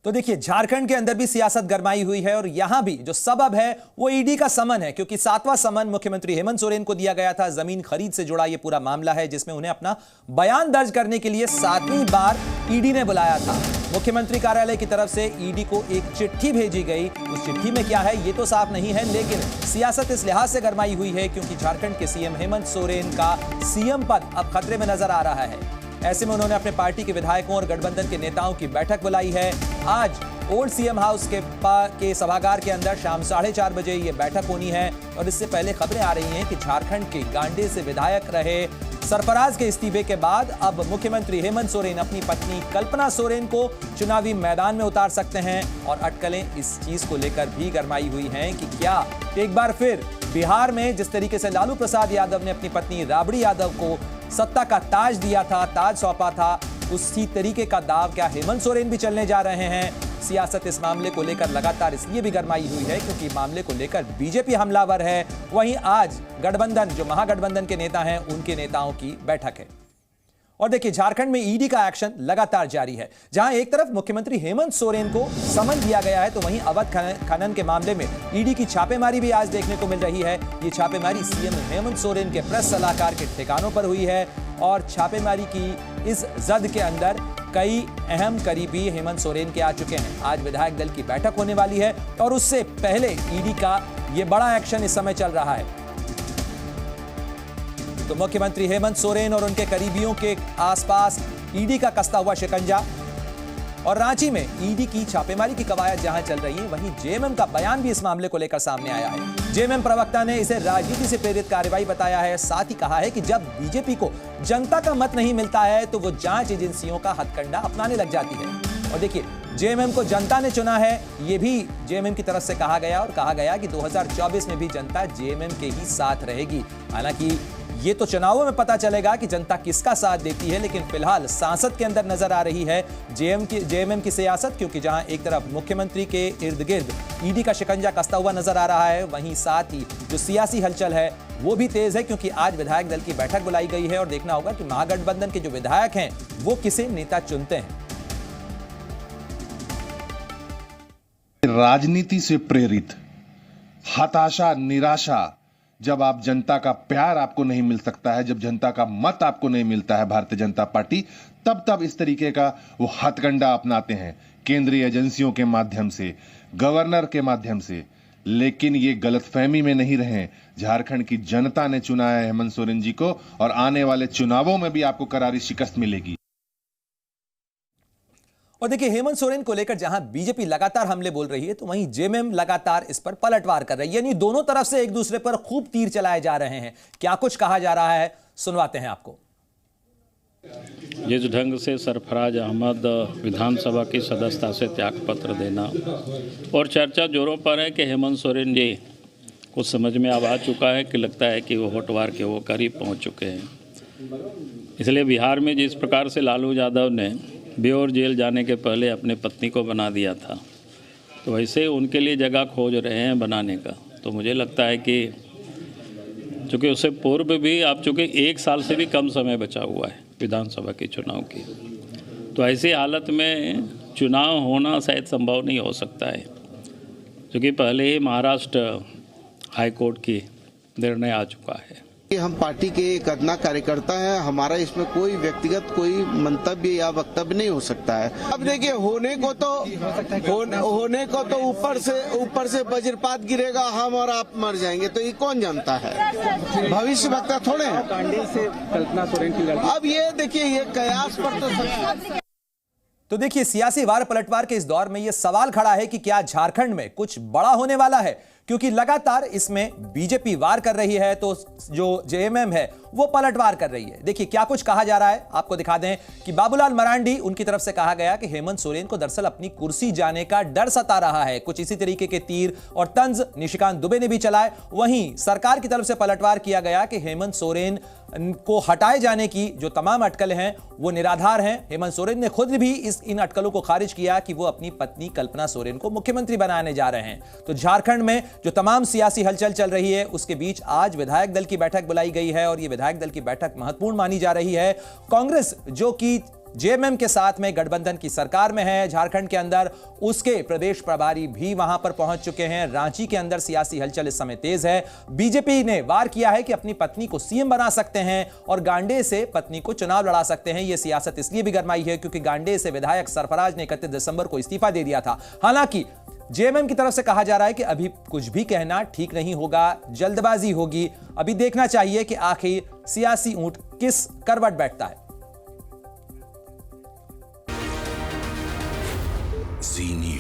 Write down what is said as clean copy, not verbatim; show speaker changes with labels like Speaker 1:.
Speaker 1: तो देखिए, झारखंड के अंदर भी सियासत गरमाई हुई है और यहां भी जो सबब है वो ईडी का समन है, क्योंकि 7वां समन मुख्यमंत्री हेमंत सोरेन को दिया गया था। जमीन खरीद से जुड़ा यह पूरा मामला है, जिसमें उन्हें अपना बयान दर्ज करने के लिए 7वीं बार ईडी ने बुलाया था। मुख्यमंत्री कार्यालय की तरफ से ईडी को एक चिट्ठी भेजी गई। उस चिट्ठी में क्या है ये तो साफ नहीं है, लेकिन सियासत इस लिहाज से गरमाई हुई है क्योंकि झारखंड के सीएम हेमंत सोरेन का सीएम पद अब खतरे में नजर आ रहा है। ऐसे में उन्होंने अपने पार्टी के विधायकों और गठबंधन के नेताओं की बैठक बुलाई है। आज ओल्ड सीएम हाउस के सभागार के अंदर शाम 4:30 बजे ये बैठक होनी है और इससे पहले खबरें आ रही हैं कि झारखंड के गांडे से विधायक रहे सरफराज के इस्तीफे के बाद अब मुख्यमंत्री हेमंत सोरेन अपनी पत्नी कल्पना सोरेन को चुनावी मैदान में उतार सकते हैं। और अटकलें इस चीज को लेकर भी गरमाई हुई हैं कि क्या एक बार फिर बिहार में जिस तरीके से लालू प्रसाद यादव ने अपनी पत्नी राबड़ी यादव को सत्ता का ताज दिया था, ताज सौंपा था, उसी तरीके का दाव क्या हेमंत सोरेन भी चलने जा रहे हैं। सियासत इस मामले को लेकर लगातार इसलिए भी गरमाई हुई है क्योंकि मामले को लेकर बीजेपी हमलावर है। वहीं आज गठबंधन, जो महागठबंधन के नेता हैं, उनके नेताओं की बैठक है। और देखिए, झारखंड में ईडी का एक्शन लगातार जारी है। जहां एक तरफ मुख्यमंत्री हेमंत सोरेन को समन दिया गया है, तो वहीं अवैध खनन के मामले में ईडी की छापेमारी भी आज देखने को मिल रही है। ये छापेमारी सीएम हेमंत सोरेन के प्रेस सलाहकार के ठिकानों पर हुई है और छापेमारी की इस जद के अंदर कई अहम करीबी हेमंत सोरेन के आ चुके हैं। आज विधायक दल की बैठक होने वाली है और उससे पहले ईडी का यह बड़ा एक्शन इस समय चल रहा है। तो मुख्यमंत्री हेमंत सोरेन और उनके करीबियों के आसपास ईडी का कसता हुआ शिकंजा और रांची में ईडी की छापेमारी की कवायद जहां चल रही है, वहीं जेएमएम का बयान भी इस मामले को लेकर सामने आया है। जेएमएम प्रवक्ता ने इसे राजनीति से प्रेरित कार्रवाई बताया है। साथ ही कहा है कि जब बीजेपी को जनता का मत नहीं मिलता है तो वो जांच एजेंसियों का हथकंडा अपनाने लग जाती है। और देखिए, जेएमएम को जनता ने चुना है, ये भी जेएमएम की तरफ से कहा गया और कहा गया कि 2024 में भी जनता जेएमएम के ही साथ रहेगी। हालांकि ये तो चुनावों में पता चलेगा कि जनता किसका साथ देती है, लेकिन फिलहाल सांसद के अंदर नजर आ रही है जेएमएम की सियासत, क्योंकि जहां एक तरफ मुख्यमंत्री के इर्द गिर्द ईडी का शिकंजा कसता हुआ नजर आ रहा है, वहीं साथ ही जो सियासी हलचल है वो भी तेज है, क्योंकि आज विधायक दल की बैठक बुलाई गई है और देखना होगा कि महागठबंधन के जो विधायक हैं वो किसे नेता चुनते हैं।
Speaker 2: राजनीति से प्रेरित हताशा, निराशा, जब आप जनता का प्यार आपको नहीं मिल सकता है, जब जनता का मत आपको नहीं मिलता है भारतीय जनता पार्टी, तब इस तरीके का वो हथकंडा अपनाते हैं केंद्रीय एजेंसियों के माध्यम से, गवर्नर के माध्यम से। लेकिन ये गलतफहमी में नहीं रहें, झारखंड की जनता ने चुना है हेमंत सोरेन जी को और आने वाले चुनावों में भी आपको करारी शिकस्त मिलेगी।
Speaker 1: और देखिए, हेमंत सोरेन को लेकर जहां बीजेपी लगातार हमले बोल रही है, तो वहीं जेएमएम लगातार इस पर पलटवार कर रही है, यानी दोनों तरफ से एक दूसरे पर खूब तीर चलाए जा रहे हैं। क्या कुछ कहा जा रहा है, सुनवाते हैं आपको।
Speaker 3: जिस ढंग से सरफराज अहमद विधानसभा की सदस्यता से त्यागपत्र देना और चर्चा जोरों पर है कि हेमंत सोरेन जी कुछ समझ में अब आ चुका है कि लगता है कि वो होटवार के वो करीब पहुंच चुके हैं। इसलिए बिहार में जिस प्रकार से लालू यादव ने बेओर जेल जाने के पहले अपने पत्नी को बना दिया था, तो वैसे उनके लिए जगह खोज रहे हैं बनाने का। तो मुझे लगता है कि चूँकि उससे पूर्व भी आप चूँकि 1 साल से भी कम समय बचा हुआ है विधानसभा के चुनाव की, तो ऐसी हालत में चुनाव होना शायद संभव नहीं हो सकता है, क्योंकि पहले ही महाराष्ट्र हाईकोर्ट की निर्णय आ चुका है।
Speaker 4: हम पार्टी के एक अदना कार्यकर्ता हैं, हमारा इसमें कोई व्यक्तिगत कोई मंतव्य या वक्तव्य नहीं हो सकता है। अब देखिए, होने को तो ऊपर से वज्रपात गिरेगा, हम और आप मर जाएंगे, तो ये कौन जानता है? भविष्य वक्ता थोड़े हैं।
Speaker 5: से कल्पना सोरेन की लड़की।
Speaker 4: अब ये देखिए, ये कयास पर
Speaker 1: तो देखिए, सियासी वार पलटवार के इस दौर में यह सवाल खड़ा है कि क्या झारखंड में कुछ बड़ा होने वाला है, क्योंकि लगातार इसमें बीजेपी वार कर रही है तो जो जेएमएम है वो पलटवार कर रही है। देखिए क्या कुछ कहा जा रहा है, आपको दिखा दें कि बाबूलाल मरांडी, उनकी तरफ से कहा गया कि हेमंत सोरेन को दरअसल अपनी कुर्सी जाने का डर सता रहा है। कुछ इसी तरीके के तीर और तंज निशिकांत दुबे ने भी चलाए। वहीं सरकार की तरफ से पलटवार किया गया कि हेमंत सोरेन को हटाए जाने की जो तमाम अटकलें हैं वो निराधार हैं। हेमंत सोरेन ने खुद भी इन अटकलों को खारिज किया कि वो अपनी पत्नी कल्पना सोरेन को मुख्यमंत्री बनाने जा रहे हैं। तो झारखंड में जो तमाम सियासी हलचल चल रही है उसके बीच आज विधायक दल की बैठक बुलाई गई है और ये विधायक दल की बैठक महत्वपूर्ण मानी जा रही है। कांग्रेस जो कि जेएमएम के साथ में गठबंधन की सरकार में है। झारखंड के अंदर उसके प्रदेश प्रभारी भी वहां पर पहुंच चुके हैं। रांची के अंदर सियासी हलचल इस समय तेज है। बीजेपी ने वार किया है कि अपनी पत्नी को सीएम बना सकते हैं और गांडे से पत्नी को चुनाव लड़ा सकते हैं। यह सियासत इसलिए भी गरमाई है क्योंकि गांडे से विधायक सरफराज ने 31 दिसंबर को इस्तीफा दे दिया था। हालांकि जेएमएम की तरफ से कहा जा रहा है कि अभी कुछ भी कहना ठीक नहीं होगा, जल्दबाजी होगी। अभी देखना चाहिए कि आखिर सियासी ऊंट किस करवट बैठता है।
Speaker 6: Zee News.